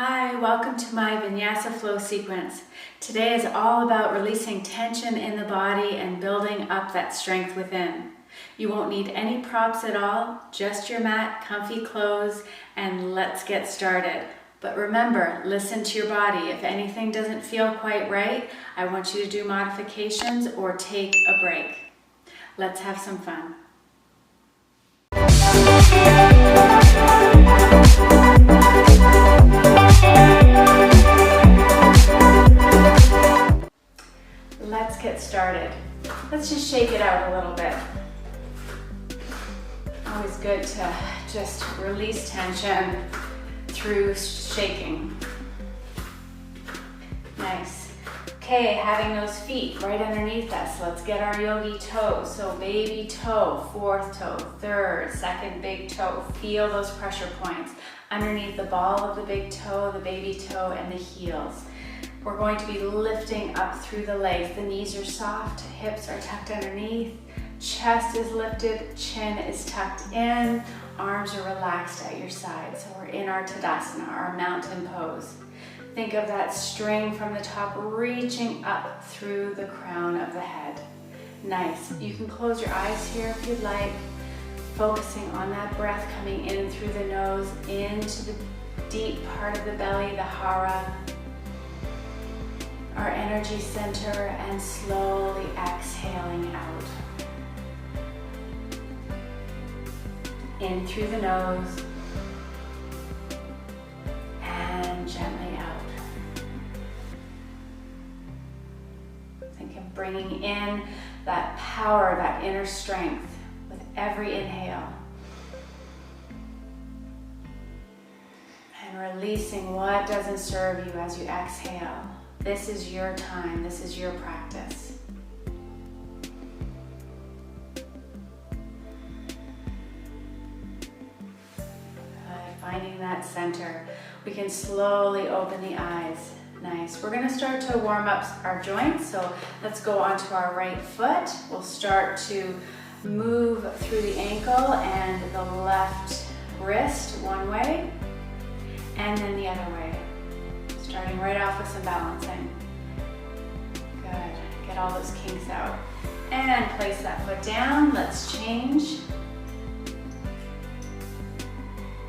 Hi, welcome to my Vinyasa flow sequence. Today is all about releasing tension in the body and building up that strength within. You won't need any props at all, just your mat, comfy clothes, and let's get started. But remember, listen to your body. If anything doesn't feel quite right, I want you to do modifications or take a break. Let's have some fun. Let's get started. Let's just shake it out a little bit. Always good to just release tension through shaking. Nice. Okay, having those feet right underneath us. Let's get our yogi toes. So baby toe, fourth toe, third, second big toe. Feel those pressure points underneath the ball of the big toe, the baby toe, and the heels. We're going to be lifting up through the legs. The knees are soft, hips are tucked underneath, chest is lifted, chin is tucked in, arms are relaxed at your side. So we're in our Tadasana, our mountain pose. Think of that string from the top reaching up through the crown of the head. Nice. You can close your eyes here if you'd like, focusing on that breath coming in through the nose, into the deep part of the belly, the hara, our energy center, and slowly exhaling out. In through the nose and gently out. Think of bringing in that power, that inner strength with every inhale. And releasing what doesn't serve you as you exhale. This is your time, this is your practice. Finding that center. We can slowly open the eyes. Nice. We're going to start to warm up our joints, so let's go onto our right foot. We'll start to move through the ankle and the left wrist one way, and then the other way. Starting right off with some balancing. Good. Get all those kinks out. And place that foot down. Let's change.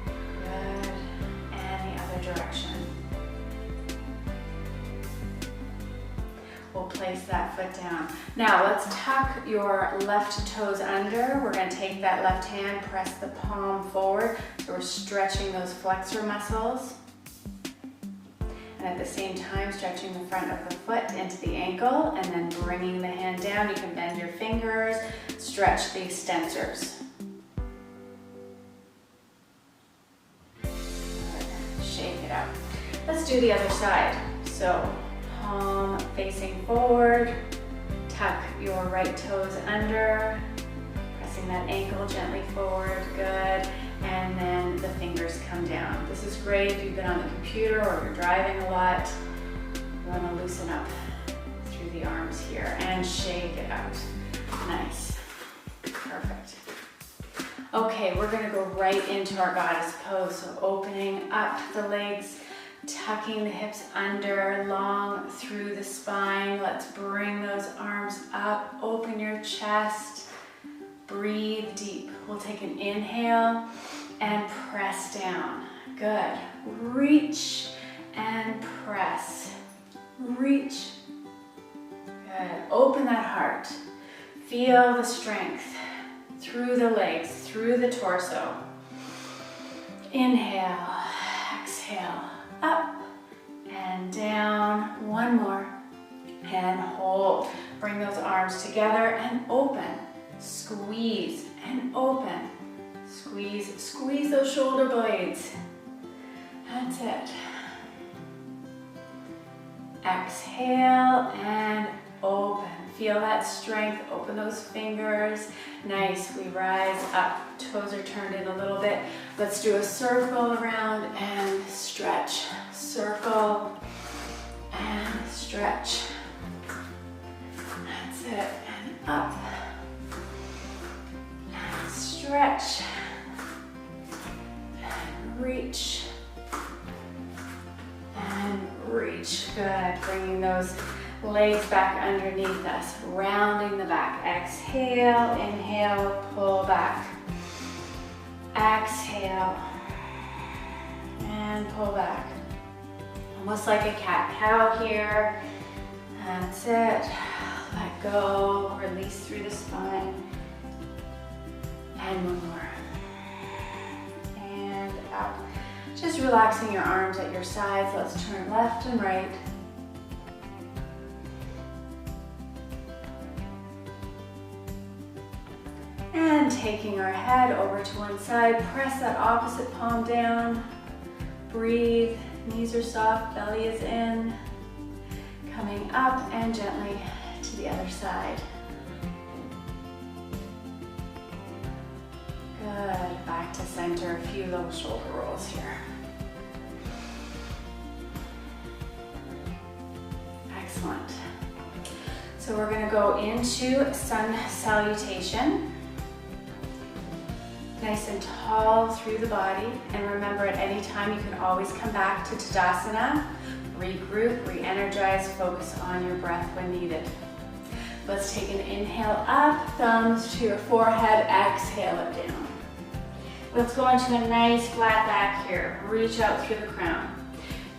Good. And the other direction. We'll place that foot down. Now let's tuck your left toes under. We're going to take that left hand, press the palm forward. So we're stretching those flexor muscles. And at the same time, stretching the front of the foot into the ankle and then bringing the hand down. You can bend your fingers, stretch the extensors. Good. Shake it out. Let's do the other side. So palm facing forward, tuck your right toes under, pressing that ankle gently forward, good. And then the fingers come down. This is great if you've been on the computer or you're driving a lot. You want to loosen up through the arms here and shake it out. Nice. Perfect. Okay, we're going to go right into our goddess pose. So opening up the legs, tucking the hips under, long through the spine. Let's bring those arms up, open your chest. Breathe deep. We'll take an inhale and press down. Good. Reach and press. Reach. Good. Open that heart. Feel the strength through the legs, through the torso. Inhale, exhale, up and down. One more. And hold. Bring those arms together and open. Squeeze and open. Squeeze, squeeze those shoulder blades. That's it. Exhale and open. Feel that strength. Open those fingers. Nice. We rise up. Toes are turned in a little bit. Let's do a circle around and stretch. Circle and stretch. That's it. And up. Stretch, and reach, reach. Good, bringing those legs back underneath us, rounding the back. Exhale, inhale, pull back. Exhale, and pull back. Almost like a cat-cow here. That's it. Let go, release through the spine. And one more. And out. Just relaxing your arms at your sides. Let's turn left and right. And taking our head over to one side, press that opposite palm down. Breathe, knees are soft, belly is in. Coming up and gently to the other side. Good, back to center, a few little shoulder rolls here. Excellent. So we're gonna go into sun salutation. Nice and tall through the body. And remember, at any time, you can always come back to Tadasana, regroup, re-energize, focus on your breath when needed. Let's take an inhale up, thumbs to your forehead, exhale it down. Let's go into a nice flat back here. Reach out through the crown.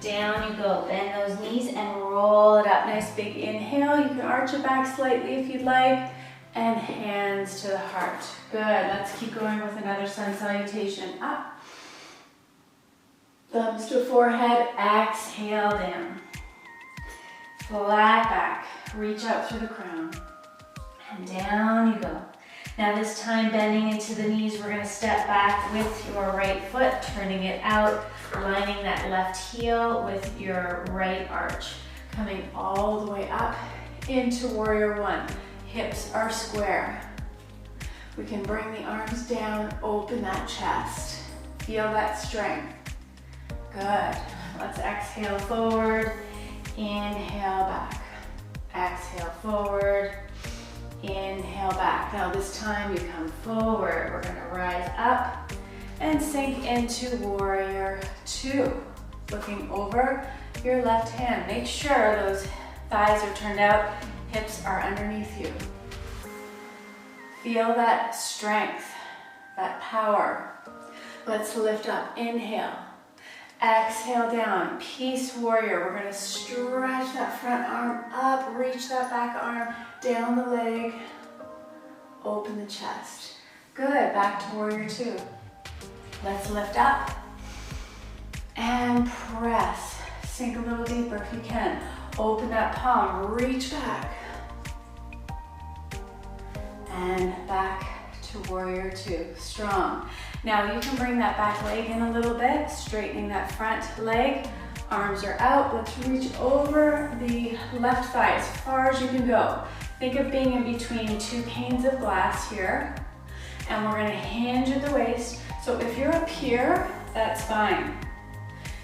Down you go, bend those knees and roll it up. Nice big inhale. You can arch it back slightly if you'd like. And hands to the heart. Good, let's keep going with another sun salutation. Up. Thumbs to forehead, exhale down. Flat back, reach out through the crown. And down you go. Now this time bending into the knees, we're gonna step back with your right foot, turning it out, lining that left heel with your right arch. Coming all the way up into warrior one. Hips are square. We can bring the arms down, open that chest. Feel that strength. Good. Let's exhale forward, inhale back. Exhale forward, inhale back. Now this time you come forward. We're gonna rise up and sink into warrior two. Looking over your left hand. Make sure those thighs are turned out. Hips are underneath you. Feel that strength, that power. Let's lift up, inhale. Exhale down, peace warrior. We're gonna stretch that front arm up, reach that back arm, down the leg, open the chest. Good, back to warrior two. Let's lift up and press. Sink a little deeper if you can. Open that palm, reach back. And back to warrior two, strong. Now you can bring that back leg in a little bit, straightening that front leg. Arms are out, let's reach over the left thigh as far as you can go. Think of being in between two panes of glass here. And we're gonna hinge at the waist. So if you're up here, that's fine.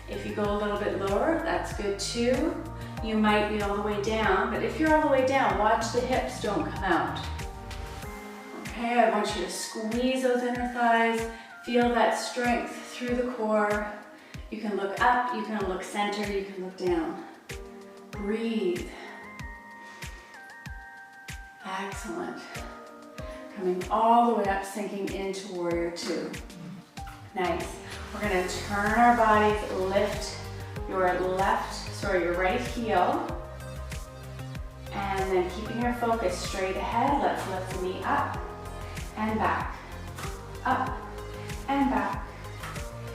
If you go a little bit lower, that's good too. You might be all the way down, but if you're all the way down, watch the hips don't come out. Okay, I want you to squeeze those inner thighs, feel that strength through the core. You can look up, you can look center, you can look down. Breathe. Excellent. Coming all the way up, sinking into warrior two. Nice. We're gonna turn our bodies, lift your your right heel. And then keeping your focus straight ahead, let's lift the knee up and back, up and back,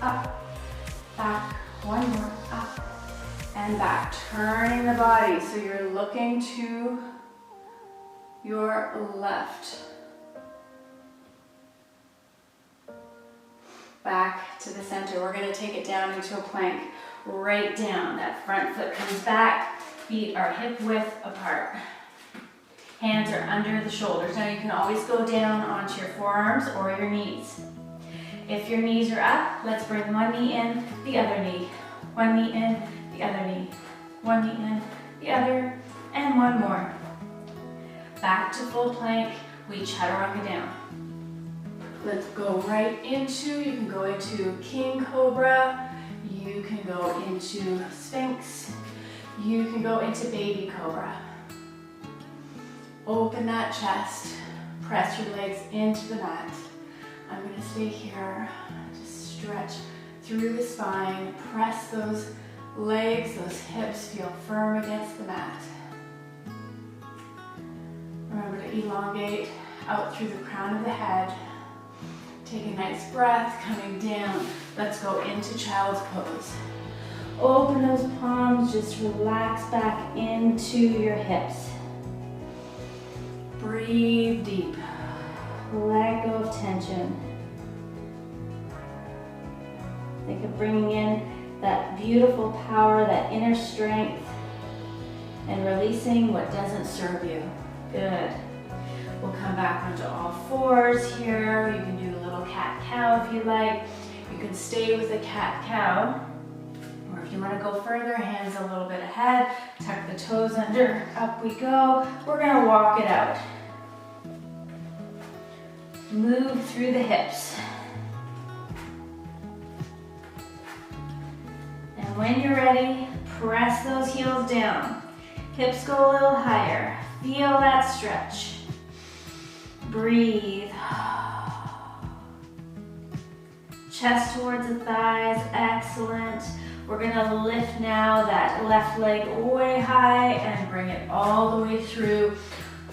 up, back, one more, up and back. Turning the body so you're looking to your left. Back to the center. We're going to take it down into a plank, right down. That front foot comes back, feet are hip width apart. Hands are under the shoulders. Now you can always go down onto your forearms or your knees. If your knees are up, let's bring one knee in, the other knee. One knee in, the other knee. One knee in, the other, and one more. Back to full plank, we chaturanga down. Let's go right into, you can go into King Cobra, you can go into Sphinx, You can go into baby cobra. Open that chest. Press your legs into the mat. I'm going to stay here. Just stretch through the spine. Press those legs, those hips feel firm against the mat. Remember to elongate out through the crown of the head. Take a nice breath, coming down. Let's go into child's pose. Open those palms, just relax back into your hips. Breathe deep. Let go of tension. Think of bringing in that beautiful power, that inner strength, and releasing what doesn't serve you. Good. We'll come back onto all fours here. You can do a little cat-cow if you like. You can stay with the cat-cow. Or if you want to go further, hands a little bit ahead. Tuck the toes under. Up we go. We're going to walk it out. Move through the hips. And when you're ready, press those heels down. Hips go a little higher. Feel that stretch. Breathe. Chest towards the thighs, excellent. We're gonna lift now that left leg way high and bring it all the way through,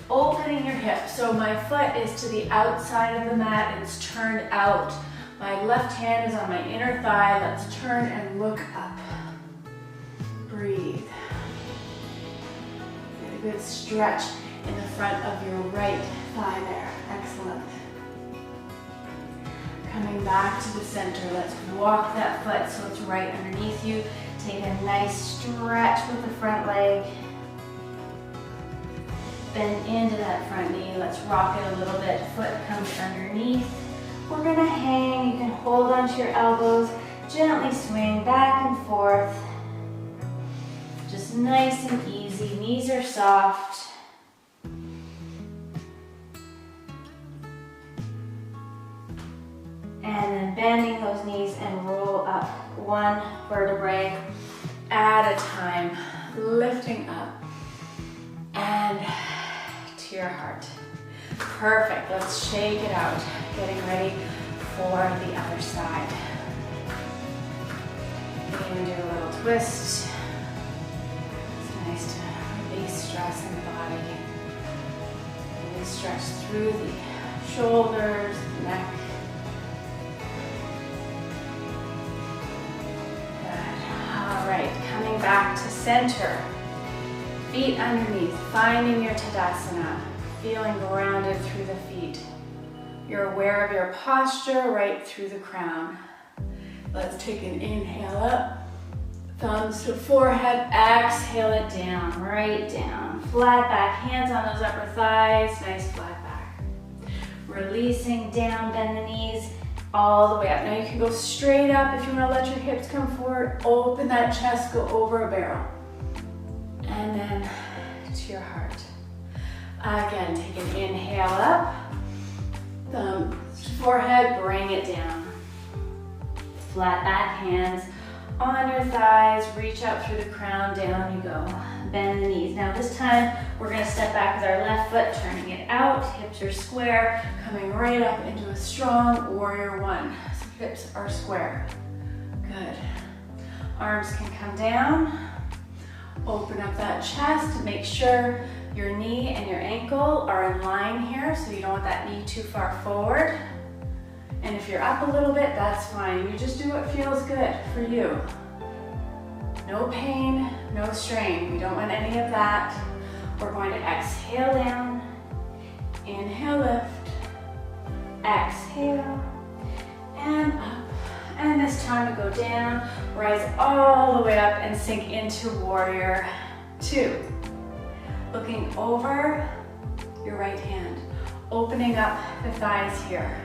opening your hips. So my foot is to the outside of the mat, it's turned out. My left hand is on my inner thigh. Let's turn and look up. Breathe. Get a good stretch in the front of your right thigh there. Excellent. Coming back to the center, let's walk that foot so it's right underneath you. Take a nice stretch with the front leg. Bend into that front knee. Let's rock it a little bit. Foot comes underneath. We're gonna hang. You can hold onto your elbows. Gently swing back and forth. Just nice and easy. Knees are soft. And then bending those knees and roll up one vertebrae at a time. Lifting up and to your heart. Perfect. Let's shake it out. Getting ready for the other side. You're going to do a little twist. It's nice to release stress in the body. Really stretch through the shoulders, the neck. All right, coming back to center. Feet underneath, finding your Tadasana, feeling grounded through the feet. You're aware of your posture right through the crown. Let's take an inhale up, thumbs to forehead, exhale it down, right down. Flat back, hands on those upper thighs, nice flat back. Releasing down, bend the knees, all the way up. Now you can go straight up if you want to let your hips come forward. Open that chest, go over a barrel. And then to your heart. Again, take an inhale up. Thumbs to forehead, bring it down. Flat back, hands on your thighs. Reach out through the crown, down you go. Bend the knees. Now this time, we're gonna step back with our left foot, turning it out. Hips are square, coming right up into a strong warrior one. So hips are square. Good. Arms can come down. Open up that chest. Make sure your knee and your ankle are in line here, so you don't want that knee too far forward. And if you're up a little bit, that's fine. You just do what feels good for you. No pain, no strain. We don't want any of that. We're going to exhale down, inhale, lift, exhale, and up. And this time we go down, rise all the way up and sink into warrior two. Looking over your right hand, opening up the thighs here.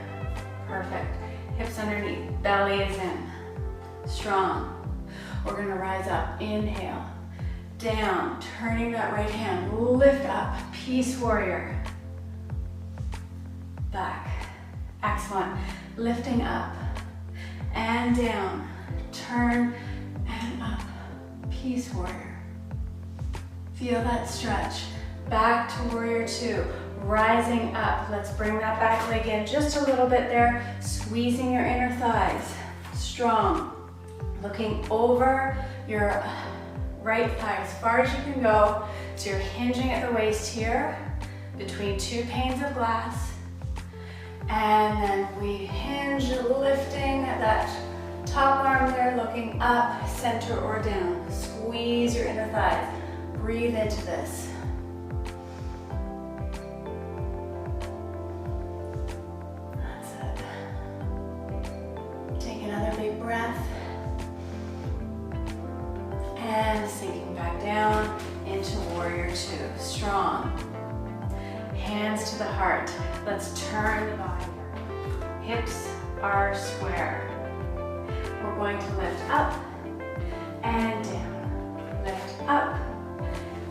Perfect. Hips underneath, belly is in. Strong. We're gonna rise up, inhale, down, turning that right hand, lift up, peace warrior. Back, excellent. Lifting up and down, turn and up, peace warrior. Feel that stretch. Back to warrior two. Rising up. Let's bring that back leg in just a little bit there. Squeezing your inner thighs. Strong. Looking over your right thigh as far as you can go. So you're hinging at the waist here between two panes of glass. And then we hinge, lifting that top arm there, looking up, center or down. Squeeze your inner thighs. Breathe into this. That's it. Take another big breath. And sinking back down into warrior two. Strong. Hands to the heart. Let's turn the body. Hips are square. We're going to lift up and down. Lift up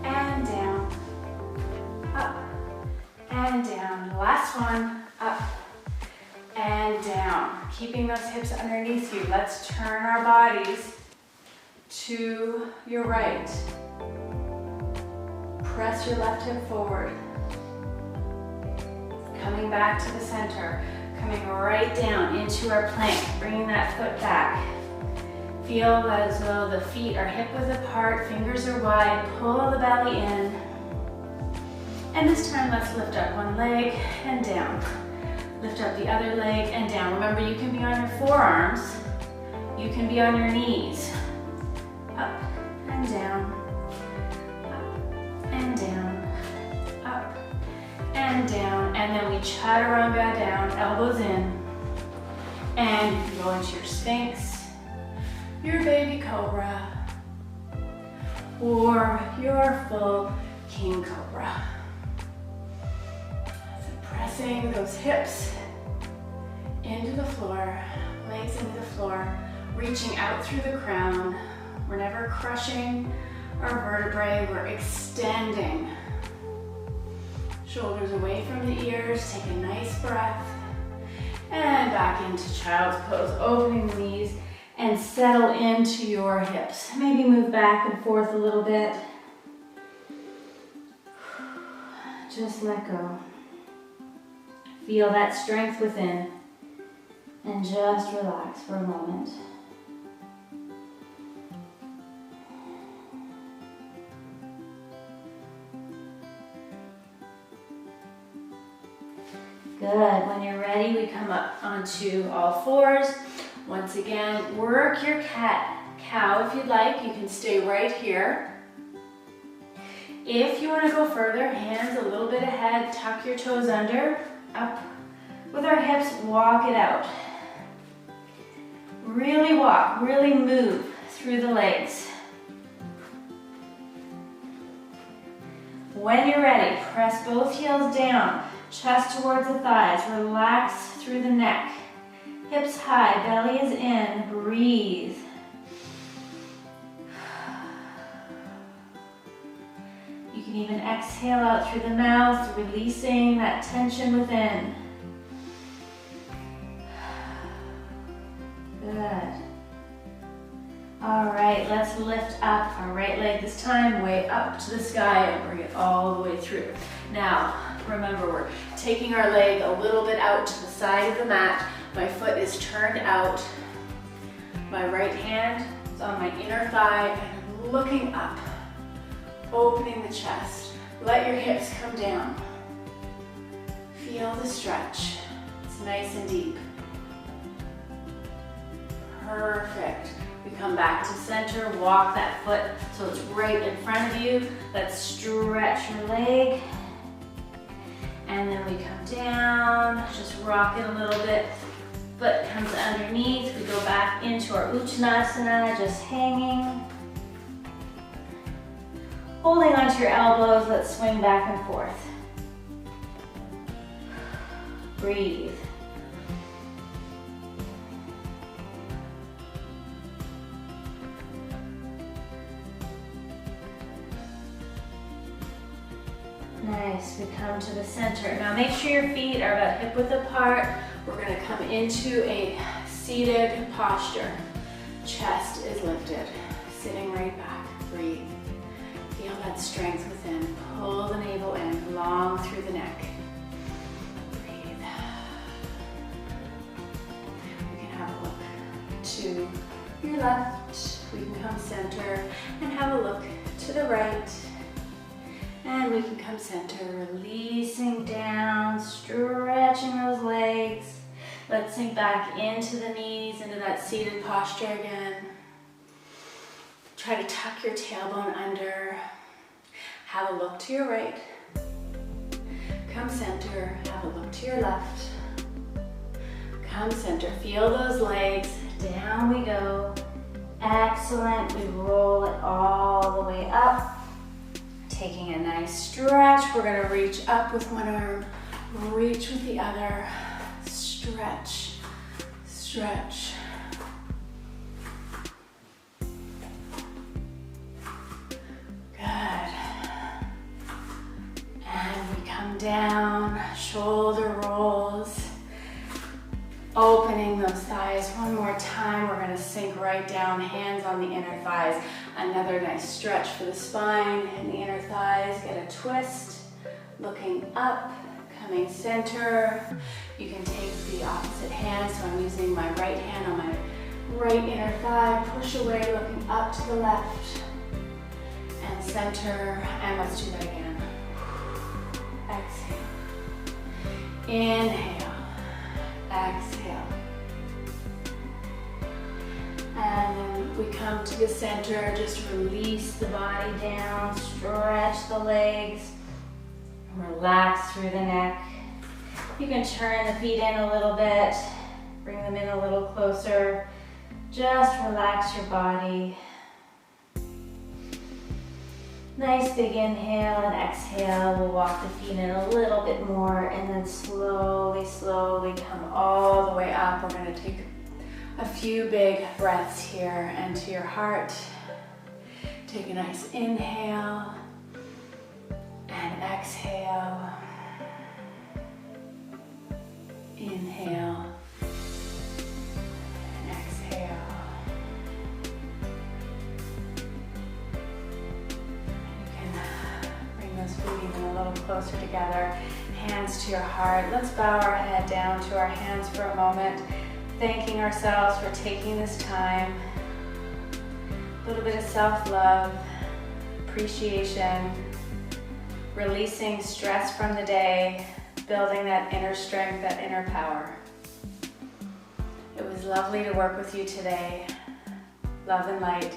and down. Up and down. Last one. Up and down. Keeping those hips underneath you. Let's turn our bodies to your right. Press your left hip forward. Coming back to the center. Coming right down into our plank. Bringing that foot back. Feel as though the feet are hip width apart, fingers are wide. Pull the belly in. And this time let's lift up one leg and down. Lift up the other leg and down. Remember, you can be on your forearms. You can be on your knees. Up and down, up and down, up and down. And then we chaturanga down, elbows in. And you can go into your Sphinx, your baby Cobra, or your full King Cobra. So pressing those hips into the floor, legs into the floor, reaching out through the crown. We're never crushing our vertebrae, we're extending. Shoulders away from the ears, take a nice breath. And back into child's pose, opening the knees and settle into your hips. Maybe move back and forth a little bit. Just let go. Feel that strength within and just relax for a moment. Good. When you're ready, we come up onto all fours. Once again, work your cat-cow if you'd like. You can stay right here. If you want to go further, hands a little bit ahead, tuck your toes under, up. With our hips, walk it out. Really walk, really move through the legs. When you're ready, press both heels down. Chest towards the thighs, relax through the neck. Hips high, belly is in, breathe. You can even exhale out through the mouth, releasing that tension within. Good. All right, let's lift up our right leg this time, way up to the sky and bring it all the way through. Now, remember, we're taking our leg a little bit out to the side of the mat. My foot is turned out. My right hand is on my inner thigh and I'm looking up, opening the chest. Let your hips come down. Feel the stretch. It's nice and deep. Perfect. We come back to center, walk that foot so it's right in front of you. Let's stretch your leg. And then we come down, just rock it a little bit. Foot comes underneath. We go back into our Uttanasana, just hanging. Holding onto your elbows, let's swing back and forth. Breathe. Nice, we come to the center. Now make sure your feet are about hip width apart. We're gonna come into a seated posture. Chest is lifted, sitting right back, breathe. Feel that strength within. Pull the navel in, long through the neck. Breathe. We can have a look to your left. We can come center and have a look to the right. And we can come center, releasing down, stretching those legs. Let's sink back into the knees, into that seated posture again. Try to tuck your tailbone under. Have a look to your right. Come center, have a look to your left. Come center, feel those legs. Down we go. Excellent, we roll it all the way up. Taking a nice stretch, we're gonna reach up with one arm, reach with the other. Stretch, stretch. Good. And we come down, shoulder rolls. Opening those thighs one more time. We're gonna sink right down, hands on the inner thighs. Another nice stretch for the spine and the inner thighs. Get a twist, looking up, coming center. You can take the opposite hand, so I'm using my right hand on my right inner thigh. Push away, looking up to the left. And center, and let's do that again. Exhale. Inhale. Exhale. And then we come to the center, just release the body down, stretch the legs, relax through the neck. You can turn the feet in a little bit, bring them in a little closer. Just relax your body. Nice big inhale and exhale. We'll walk the feet in a little bit more and then slowly, slowly come all the way up. We're going to take a few big breaths here into your heart. Take a nice inhale and exhale. Inhale and exhale. Those feet even a little closer together, hands to your heart. Let's bow our head down to our hands for a moment, thanking ourselves for taking this time. A little bit of self-love, appreciation, releasing stress from the day, building that inner strength, that inner power. It was lovely to work with you today. Love and light.